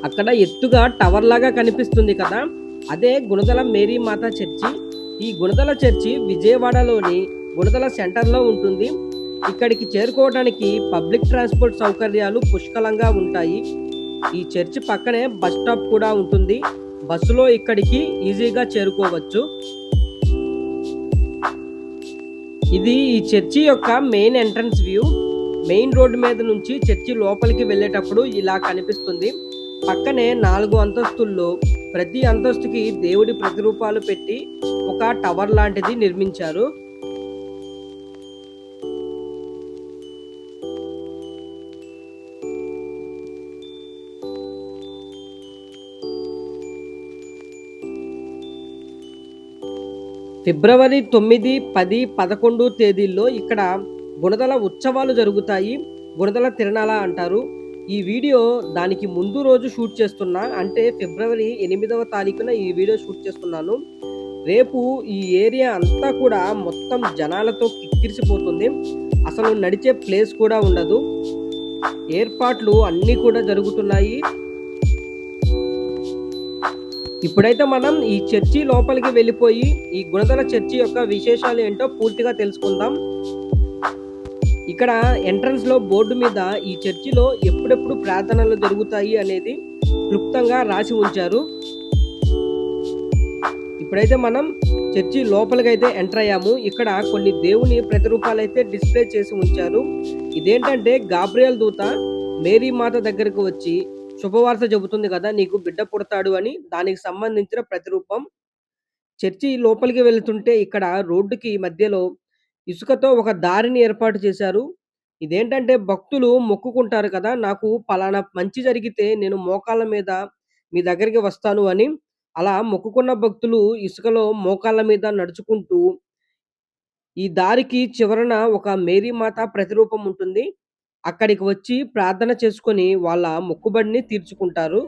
అక్కడ ఎత్తుగా టవర్ లాగా కనిపిస్తుంది కదా! అదే గుణదల మేరీ మాత చర్చి. ఈ గుణదల చర్చి విజయవాడలోని గుణదల సెంటర్‌లో ఉంటుంది. ఇక్కడికి చేరుకోవడానికి పబ్లిక్ ట్రాన్స్‌పోర్ట్ సౌకర్యాలు పుష్కలంగా ఉంటాయి. ఈ చర్చి పక్కనే బస్ స్టాప్ కూడా ఉంటుంది. బస్సులో ఇక్కడికి ఈజీగా చేరుకోవచ్చు. ఇది ఈ చర్చి యొక్క main entrance view. Main road మీద నుంచి చర్చి లోపలికి వెళ్ళేటప్పుడు ఇలా కనిపిస్తుంది. పక్కనే 4 అంతస్తుల్లో ప్రతి అంతస్తుకి దేవుడి ప్రతిరూపాలు పెట్టి ఒక టవర్ లాంటిది నిర్మించారు. ఫిబ్రవరి 9, 10, 11 తేదీల్లో ఇక్కడ గుణదల ఉత్సవాలు జరుగుతాయి. గుణదల తిరణాల అంటారు. ఈ వీడియో దానికి ముందు రోజు షూట్ చేస్తున్నా. అంటే ఫిబ్రవరి 8వ తారీఖున ఈ వీడియో షూట్ చేస్తున్నాను. రేపు ఈ ఏరియా అంతా కూడా మొత్తం జనాలతో కిక్కిరిసిపోతుంది. అసలు నడిచే ప్లేస్ కూడా ఉండదు. ఏర్పాట్లు అన్నీ కూడా జరుగుతున్నాయి. ఇప్పుడైతే మనం ఈ చర్చి లోపలికి వెళ్ళిపోయి ఈ గుణదల చర్చి యొక్క విశేషాలు ఏంటో పూర్తిగా తెలుసుకుందాం. ఇక్కడ ఎంట్రన్స్ లో బోర్డు మీద ఈ చర్చిలో ఎప్పుడెప్పుడు ప్రార్థనలు జరుగుతాయి అనేది క్లుప్తంగా రాసి ఉంచారు. ఇప్పుడైతే మనం చర్చి లోపలికైతే ఎంటర్ అయ్యాము. ఇక్కడ కొన్ని దేవుని ప్రతిరూపాలైతే డిస్ప్లే చేసి ఉంచారు. ఇదేంటంటే గాబ్రియల్ దూత మేరీ మాత దగ్గరకు వచ్చి శుభవార్త చెబుతుంది కదా, నీకు బిడ్డ పుడతాడు అని. దానికి సంబంధించిన ప్రతిరూపం. చర్చి లోపలికి వెళ్తుంటే ఇక్కడ రోడ్డుకి మధ్యలో ఇసుకతో ఒక దారిని ఏర్పాటు చేశారు. ఇదేంటంటే భక్తులు మొక్కుకుంటారు కదా, నాకు పలానా మంచి జరిగితే నేను మోకాళ్ళ మీద మీ దగ్గరికి వస్తాను అని. అలా మొక్కుకున్న భక్తులు ఇసుకలో మోకాళ్ళ మీద నడుచుకుంటూ ఈ దారికి చివరన ఒక మేరీ మాత ప్రతిరూపం ఉంటుంది. అక్కడికి వచ్చి ప్రార్థన చేసుకొని వాళ్ళ మొక్కుబడిని తీర్చుకుంటారు.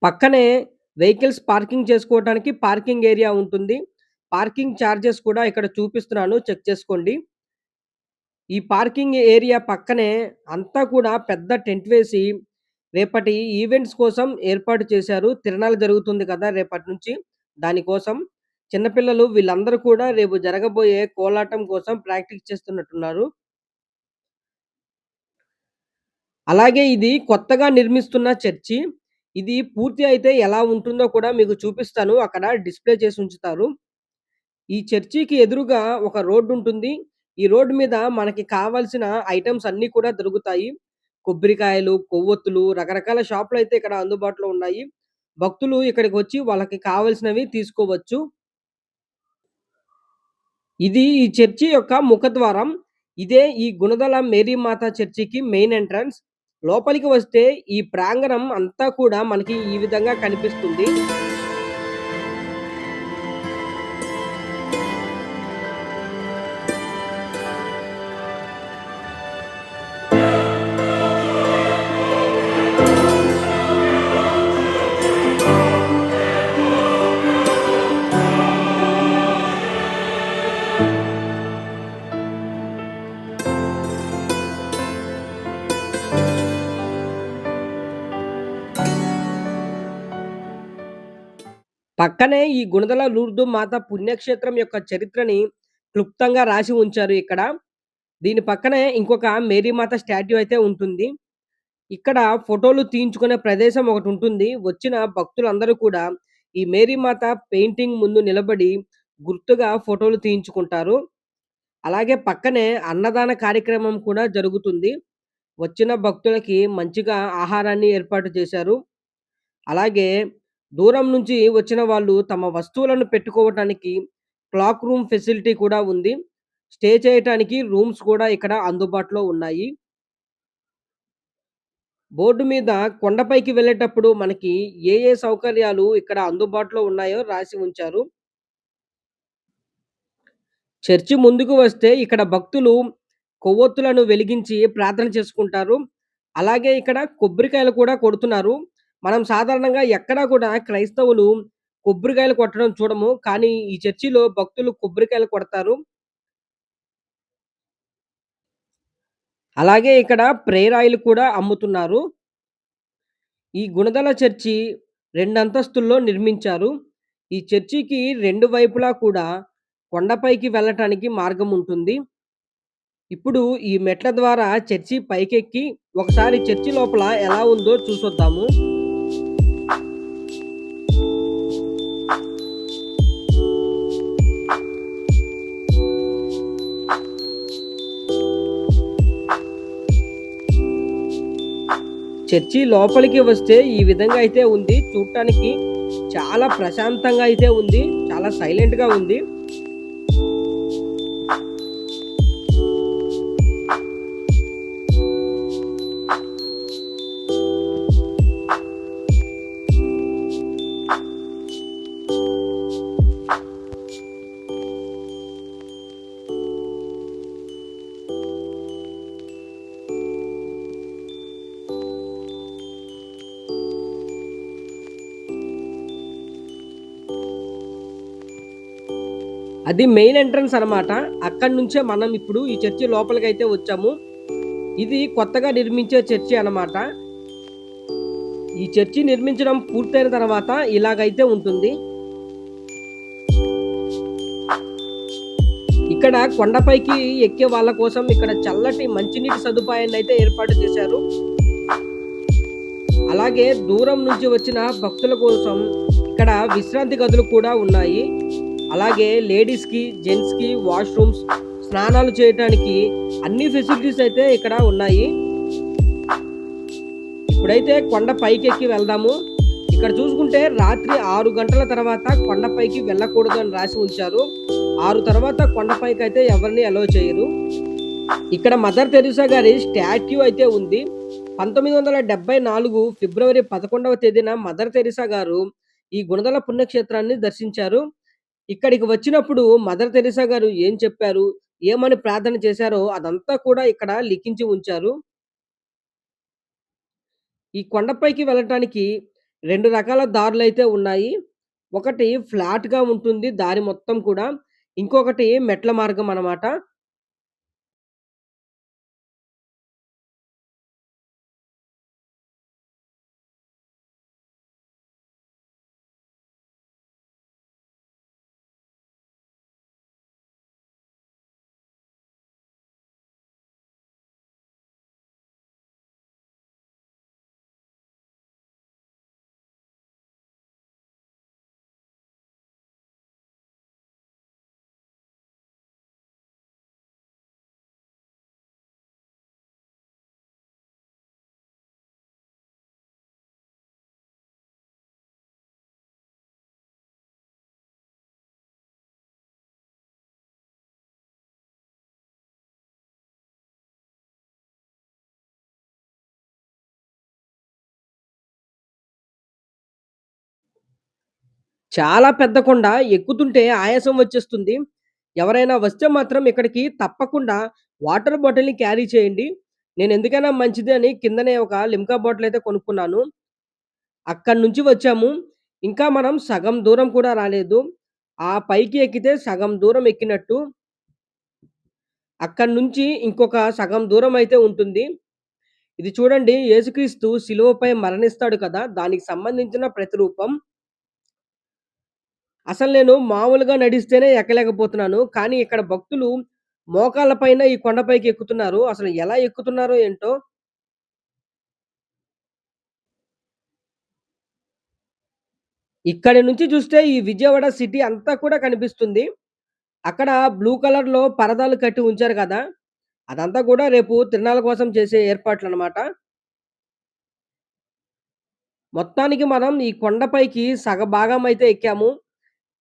పక్కనే వెహికల్స్ పార్కింగ్ చేసుకోవటానికి పార్కింగ్ ఏరియా ఉంటుంది. పార్కింగ్ చార్జెస్ కూడా ఇక్కడ చూపిస్తున్నాను, చెక్ చేసుకోండి. ఈ పార్కింగ్ ఏరియా పక్కనే అంతా కూడా పెద్ద టెంట్ వేసి రేపటి ఈవెంట్స్ కోసం ఏర్పాటు చేశారు. తిరణాలు జరుగుతుంది కదా రేపటి నుంచి. దానికోసం చిన్నపిల్లలు వీళ్ళందరూ కూడా రేపు జరగబోయే కోలాటం కోసం ప్రాక్టీస్ చేస్తున్నట్టున్నారు. అలాగే ఇది కొత్తగా నిర్మిస్తున్న చర్చి. ఇది పూర్తి అయితే ఎలా ఉంటుందో కూడా మీకు చూపిస్తాను. అక్కడ డిస్‌ప్లే చేసి ఉంచుతారు. ఈ చర్చికి ఎదురుగా ఒక రోడ్ ఉంటుంది. ఈ రోడ్ మీద మనకి కావాల్సిన ఐటెమ్స్ అన్నీ కూడా దొరుకుతాయి. కొబ్బరికాయలు, కొవ్వొత్తులు, రకరకాల షాపులైతే ఇక్కడ అందుబాటులో ఉన్నాయి. భక్తులు ఇక్కడికొచ్చి వాళ్ళకి కావాల్సినవి తీసుకోవచ్చు. ఇది ఈ చర్చి యొక్క ముఖద్వారం. ఇదే ఈ గుణదల మేరీ మాత చర్చికి మెయిన్ ఎంట్రన్స్. లోపలికి వస్తే ఈ ప్రాంగణం అంతా కూడా మనకి ఈ విధంగా కనిపిస్తుంది. పక్కనే ఈ గుణదల లూర్దు మాత పుణ్యక్షేత్రం యొక్క చరిత్రని క్లుప్తంగా రాసి ఉంచారు ఇక్కడ. దీని పక్కనే ఇంకొక మేరీ మాత స్టాట్యూ అయితే ఉంటుంది. ఇక్కడ ఫోటోలు తీయించుకునే ప్రదేశం ఒకటుంటుంది. వచ్చిన భక్తులందరూ కూడా ఈ మేరీ మాత పెయింటింగ్ ముందు నిలబడి గుర్తుగా ఫోటోలు తీయించుకుంటారు. అలాగే పక్కనే అన్నదాన కార్యక్రమం కూడా జరుగుతుంది. వచ్చిన భక్తులకి మంచిగా ఆహారాన్ని ఏర్పాటు చేశారు. అలాగే దూరం నుంచి వచ్చిన వాళ్ళు తమ వస్తువులను పెట్టుకోవటానికి క్లాక్ రూమ్ ఫెసిలిటీ కూడా ఉంది. స్టే చేయటానికి రూమ్స్ కూడా ఇక్కడ అందుబాటులో ఉన్నాయి. బోర్డు మీద కొండపైకి వెళ్ళేటప్పుడు మనకి ఏ సౌకర్యాలు ఇక్కడ అందుబాటులో ఉన్నాయో రాసి ఉంచారు. చర్చి ముందుకు వస్తే ఇక్కడ భక్తులు కొవ్వొత్తులను వెలిగించి ప్రార్థన చేసుకుంటారు. అలాగే ఇక్కడ కొబ్బరికాయలు కూడా కొడుతున్నారు. మనం సాధారణంగా ఎక్కడా కూడా క్రైస్తవులు కొబ్బరికాయలు కొట్టడం చూడము. కానీ ఈ చర్చిలో భక్తులు కొబ్బరికాయలు కొడతారు. అలాగే ఇక్కడ ప్రేయర్ ఆయిల్ కూడా అమ్ముతున్నారు. ఈ గుణదల చర్చి 2 అంతస్తుల్లో నిర్మించారు. ఈ చర్చికి 2 వైపులా కూడా కొండపైకి వెళ్ళటానికి మార్గం ఉంటుంది. ఇప్పుడు ఈ మెట్ల ద్వారా చర్చి పైకెక్కి ఒకసారి చర్చి లోపల ఎలా ఉందో చూసొద్దాము. చర్చి లోపలికి వస్తే ఈ విధంగా అయితే ఉంది. చూడటానికి చాలా ప్రశాంతంగా అయితే ఉంది. చాలా సైలెంట్‌గా ఉంది. అది మెయిన్ ఎంట్రన్స్ అనమాట. అక్కడి నుంచే మనం ఇప్పుడు ఈ చర్చి లోపలికైతే వచ్చాము. ఇది కొత్తగా నిర్మించే చర్చి అనమాట. ఈ చర్చి నిర్మించడం పూర్తయిన తర్వాత ఇలాగైతే ఉంటుంది. ఇక్కడ కొండపైకి ఎక్కే వాళ్ళ కోసం ఇక్కడ చల్లటి మంచినీటి సదుపాయాన్నయితే ఏర్పాటు చేశారు. అలాగే దూరం నుంచి వచ్చిన భక్తుల కోసం ఇక్కడ విశ్రాంతి గదులు కూడా ఉన్నాయి. అలాగే లేడీస్‌కి, జెంట్స్‌కి వాష్‌రూమ్స్, స్నానాలు చేయటానికి అన్ని ఫెసిలిటీస్ అయితే ఇక్కడ ఉన్నాయి. ఇప్పుడైతే కొండ పైకెక్కి వెళ్దాము. ఇక్కడ చూసుకుంటే రాత్రి 6 గంటల తర్వాత కొండపైకి వెళ్ళకూడదు అని రాసి ఉంచారు. 6 తర్వాత కొండపైకైతే ఎవరిని అలో చేయరు. ఇక్కడ మదర్ తెరిసా గారి స్టాట్యూ అయితే ఉంది. 1974 ఫిబ్రవరి 11వ తేదీన మదర్ తెరిసా గారు ఈ గుణదల పుణ్యక్షేత్రాన్ని దర్శించారు. ఇక్కడికి వచ్చినప్పుడు మదర్ తెరిసా గారు ఏం చెప్పారు? ఏమని ప్రార్థన చేశారో అదంతా కూడా ఇక్కడ లిఖించి ఉంచారు. ఈ కొండపైకి వెళ్ళటానికి 2 రకాల దారులైతే ఉన్నాయి. ఒకటి ఫ్లాట్‌గా ఉంటుంది దారి మొత్తం కూడా. ఇంకొకటి మెట్ల మార్గం అన్నమాట. చాలా పెద్ద కొండ. ఎక్కుతుంటే ఆయాసం వచ్చేస్తుంది. ఎవరైనా వస్తే మాత్రం ఇక్కడికి తప్పకుండా వాటర్ బాటిల్‌ని క్యారీ చేయండి. నేను ఎందుకైనా మంచిది అని కిందనే ఒక లిమ్కా బాటిల్ అయితే కొనుక్కున్నాను. అక్కడి నుంచి వచ్చాము. ఇంకా మనం సగం దూరం కూడా రాలేదు. ఆ పైకి ఎక్కితే సగం దూరం ఎక్కినట్టు. అక్కడి నుంచి ఇంకొక సగం దూరం అయితే ఉంటుంది. ఇది చూడండి యేసుక్రీస్తు శిలువపై మరణిస్తాడు కదా! దానికి సంబంధించిన ప్రతిరూపం. అసలు నేను మామూలుగా నడిస్తేనే ఎక్కలేకపోతున్నాను. కానీ ఇక్కడ భక్తులు మోకాళ్ళ పైన ఈ కొండపైకి ఎక్కుతున్నారు. అసలు ఎలా ఎక్కుతున్నారో ఏంటో! ఇక్కడి నుంచి చూస్తే ఈ విజయవాడ సిటీ అంతా కూడా కనిపిస్తుంది. అక్కడ బ్లూ కలర్‌లో పరదాలు కట్టి ఉంచారు కదా! అదంతా కూడా రేపు తిరునాళ్ళ కోసం చేసే ఏర్పాట్లనమాట. మొత్తానికి మనం ఈ కొండపైకి సగభాగం అయితే ఎక్కాము.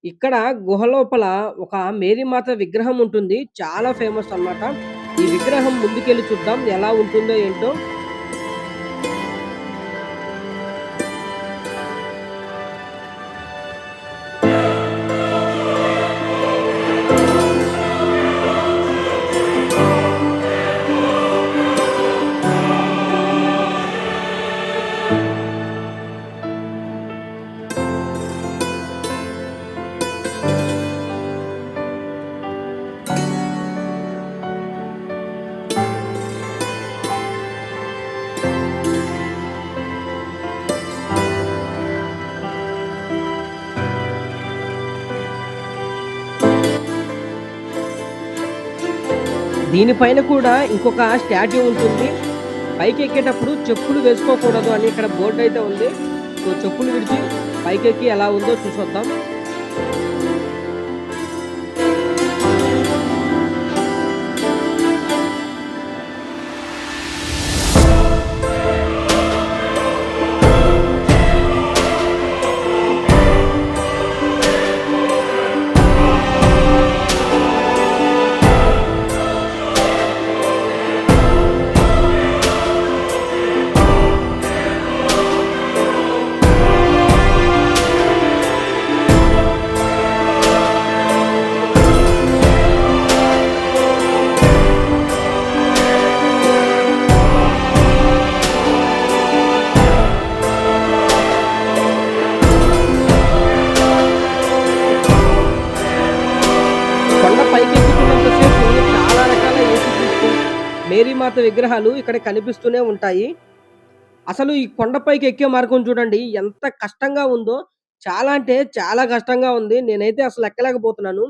ఇక్కడ గుహ లోపల ఒక మేరీమాత విగ్రహం ఉంటుంది. చాలా ఫేమస్ అన్నమాట. ఈ విగ్రహం ముందుకెళ్ళి చూద్దాం ఎలా ఉంటుందో ఏంటో. దీనిపైన కూడా ఇంకొక స్టాట్యూ ఉంటుంది. పైకెక్కేటప్పుడు చెప్పులు వేసుకోకూడదు అని ఇక్కడ బోర్డయితే ఉంది. సో, చెప్పులు విడిచి పైకెక్కి ఎలా ఉందో చూసొద్దాం. కొండ పైకెక్కుతున్నంత సేపు చాలా రకాల యేసుక్రీస్తు, మేరీమాత విగ్రహాలు ఇక్కడ కనిపిస్తూనే ఉంటాయి. అసలు ఈ కొండపైకి ఎక్కే మార్గం చూడండి ఎంత కష్టంగా ఉందో. చాలా అంటే చాలా కష్టంగా ఉంది. నేనైతే అసలు ఎక్కలేకపోతున్నాను.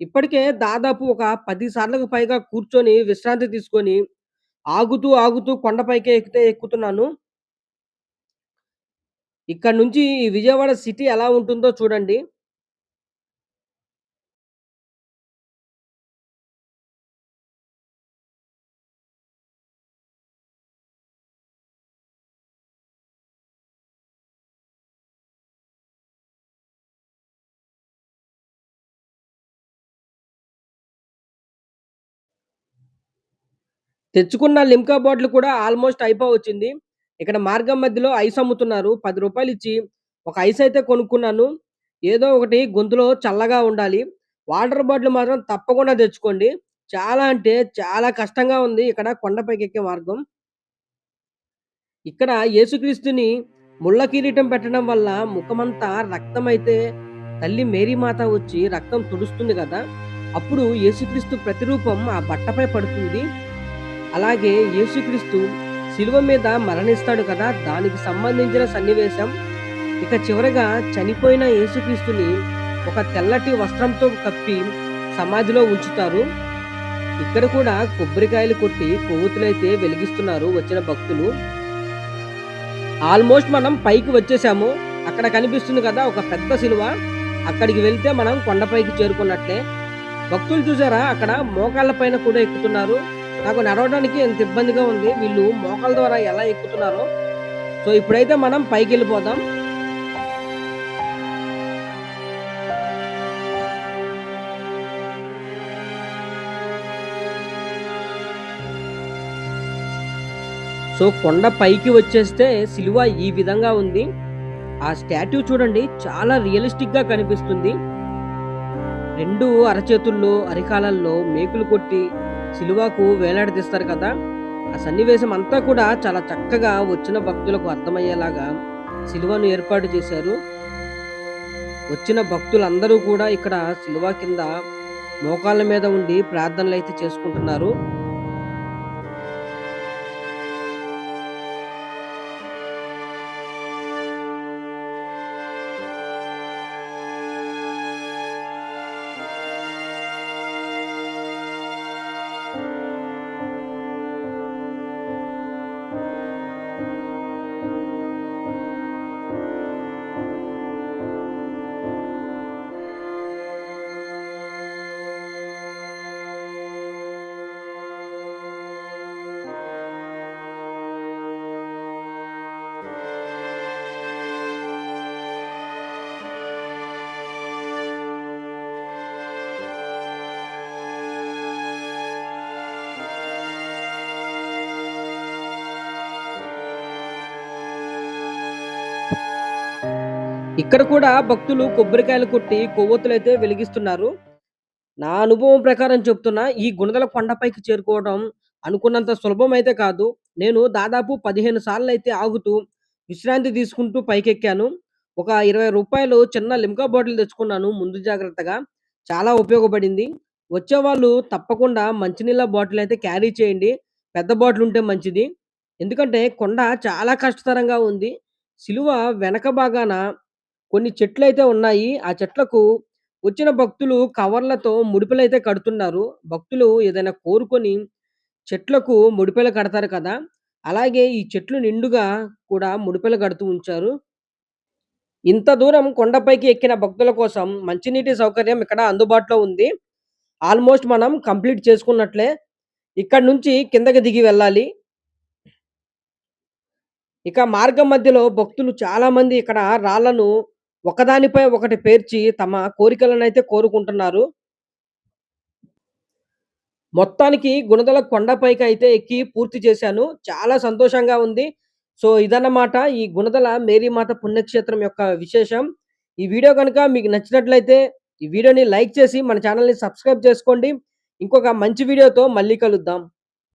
ఇప్పటికే దాదాపు ఒక 10 సార్లకు పైగా కూర్చొని విశ్రాంతి తీసుకొని, ఆగుతూ కొండపైకే ఎక్కుతున్నాను. ఇక్కడ నుంచి ఈ విజయవాడ సిటీ ఎలా ఉంటుందో చూడండి. తెచ్చుకున్న లిమ్కా బాటిల్ కూడా ఆల్‌మోస్ట్ అయిపోవచ్చింది. ఇక్కడ మార్గం మధ్యలో ఐస్ అమ్ముతున్నారు. రూ. 10 ఇచ్చి ఒక ఐస్ అయితే కొనుక్కున్నాను. ఏదో ఒకటి గొంతులో చల్లగా ఉండాలి. వాటర్ బాటిల్ మాత్రం తప్పకుండా తెచ్చుకోండి. చాలా అంటే చాలా కష్టంగా ఉంది ఇక్కడ కొండపైకెక్కే మార్గం. ఇక్కడ యేసుక్రీస్తుని ముళ్ళ కిరీటం పెట్టడం వల్ల ముఖమంతా రక్తమైతే తల్లి మేరీమాత వచ్చి రక్తం తుడుస్తుంది కదా! అప్పుడు యేసుక్రీస్తు ప్రతిరూపం ఆ బట్టపై పడుతుంది. అలాగే యేసుక్రీస్తు శిలువ మీద మరణిస్తాడు కదా! దానికి సంబంధించిన సన్నివేశం. ఇక చివరగా చనిపోయిన యేసుక్రీస్తుని ఒక తెల్లటి వస్త్రంతో కప్పి సమాధిలో ఉంచుతారు. ఇక్కడ కూడా కొబ్బరికాయలు కొట్టి కొవ్వొత్తులైతే వెలిగిస్తున్నారు వచ్చిన భక్తులు. ఆల్మోస్ట్ మనం పైకి వచ్చేసాము. అక్కడ కనిపిస్తుంది కదా ఒక పెద్ద శిలువ. అక్కడికి వెళ్తే మనం కొండపైకి చేరుకున్నట్లే. భక్తులు చూసారా అక్కడ మోకాళ్ళ పైన కూడా ఎక్కుతున్నారు. నాకు నడవడానికి ఎంత ఇబ్బందిగా ఉంది. వీళ్ళు మోకాళ్ళ ద్వారా ఎలా ఎక్కుతున్నారో. సో, ఇప్పుడైతే మనం పైకెళ్ళిపోదాం. సో, కొండ పైకి వచ్చేస్తే సిలువ ఈ విధంగా ఉంది. ఆ స్టాట్యూ చూడండి చాలా రియలిస్టిక్‌గా కనిపిస్తుంది. 2 అరచేతుల్లో, అరికాలల్లో మేకులు కొట్టి సిలువకు వేలాడదీస్తారు కదా! ఆ సన్నివేశం అంతా కూడా చాలా చక్కగా వచ్చిన భక్తులకు అర్థమయ్యేలాగా సిలువను ఏర్పాటు చేశారు. వచ్చిన భక్తులందరూ కూడా ఇక్కడ సిలువ కింద మోకాళ్ళ మీద ఉండి ప్రార్థనలైతే చేసుకుంటున్నారు. ఇక్కడ కూడా భక్తులు కొబ్బరికాయలు కొట్టి కొవ్వొత్తులైతే వెలిగిస్తున్నారు. నా అనుభవం ప్రకారం చెప్తున్నా, ఈ గుణదల కొండపైకి చేరుకోవడం అనుకున్నంత సులభం అయితే కాదు. నేను దాదాపు 15 సార్లయితే ఆగుతూ, విశ్రాంతి తీసుకుంటూ పైకెక్కాను. ఒక రూ. 20 చిన్న లిమ్కా బాటిల్ తెచ్చుకున్నాను ముందు జాగ్రత్తగా. చాలా ఉపయోగపడింది. వచ్చేవాళ్ళు తప్పకుండా మంచినీళ్ళ బాటిల్ అయితే క్యారీ చేయండి. పెద్ద బాటిల్ ఉంటే మంచిది. ఎందుకంటే కొండ చాలా కష్టతరంగా ఉంది. సిలువ వెనక భాగాన కొన్ని చెట్లయితే ఉన్నాయి. ఆ చెట్లకు వచ్చిన భక్తులు కవర్లతో ముడుపులైతే కడుతున్నారు. భక్తులు ఏదైనా కోరుకొని చెట్లకు ముడిపెలు కడతారు కదా! అలాగే ఈ చెట్లు నిండుగా కూడా ముడిపెలు కడుతూ ఉంచారు. ఇంత దూరం కొండపైకి ఎక్కిన భక్తుల కోసం మంచినీటి సౌకర్యం ఇక్కడ అందుబాటులో ఉంది. ఆల్మోస్ట్ మనం కంప్లీట్ చేసుకున్నట్లే. ఇక్కడి నుంచి కిందకి దిగి వెళ్ళాలి. ఇక మార్గం మధ్యలో భక్తులు చాలామంది ఇక్కడ రాళ్ళను ఒకదానిపై ఒకటి పేర్చి తమ కోరికలనైతే కోరుకుంటున్నారు. మొత్తానికి గుణదల కొండపైకైతే ఎక్కి పూర్తి చేశాను. చాలా సంతోషంగా ఉంది. సో, ఇదన్నమాట ఈ గుణదల మేరీమాత పుణ్యక్షేత్రం యొక్క విశేషం. ఈ వీడియో గనుక మీకు నచ్చినట్లయితే ఈ వీడియోని లైక్ చేసి మన ఛానెల్‌ని సబ్స్క్రైబ్ చేసుకోండి. ఇంకొక మంచి వీడియోతో మళ్ళీ కలుద్దాం.